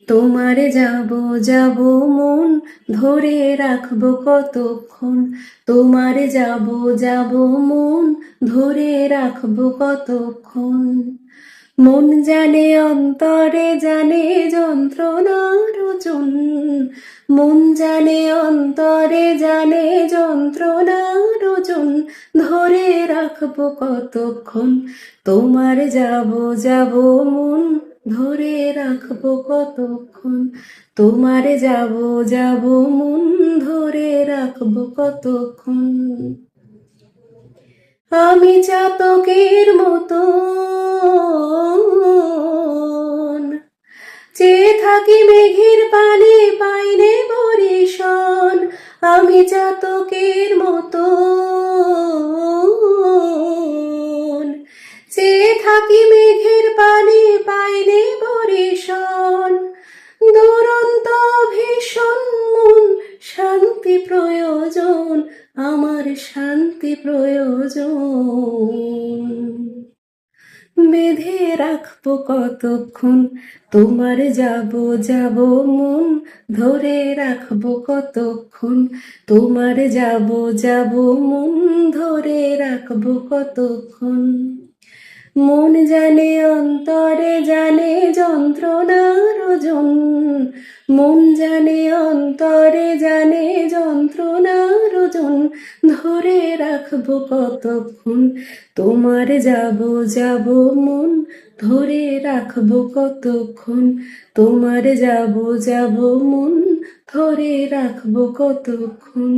তোমারে যাব যাব মন ধরে রাখবো কতক্ষণ, তোমারে যাব যাব মন ধরে রাখবো কতক্ষণ। মন জানে অন্তরে জানে যন্ত্রণার ওজন, মন জানে অন্তরে জানে যন্ত্রণার ওজন, ধরে রাখবো কতক্ষণ। তোমার যাব যাব মন ধরে রাখবো কতক্ষণ, তোমার যাব যাব মন ধরে রাখবো কতক্ষণ। আমি চাতকের মতো চেয়ে থাকি মেঘের পানে পাইনে বরিশন, আমি চাতকের মতো চেয়ে থাকি মেঘের পানে পাইনে বরিশন। দুরন্ত ভীষণ মন শান্তি প্রয়োজন, আমার শান্তি প্রয়োজন। বেঁধে রাখবো কতক্ষণ, তোমার যাব যাব মন ধরে রাখবো কতক্ষণ, তোমার যাব যাব মন ধরে রাখবো কতক্ষণ। মন জানে অন্তরে জানে যন্ত্রণার ওজন, মন জানে অন্তরে জানে যন্ত্রণার ওজন, ধরে রাখবো কতক্ষণ। তোমার যাব যাব মন ধরে রাখবো কতক্ষণ, তোমার যাব যাব মন ধরে রাখবো কতক্ষণ।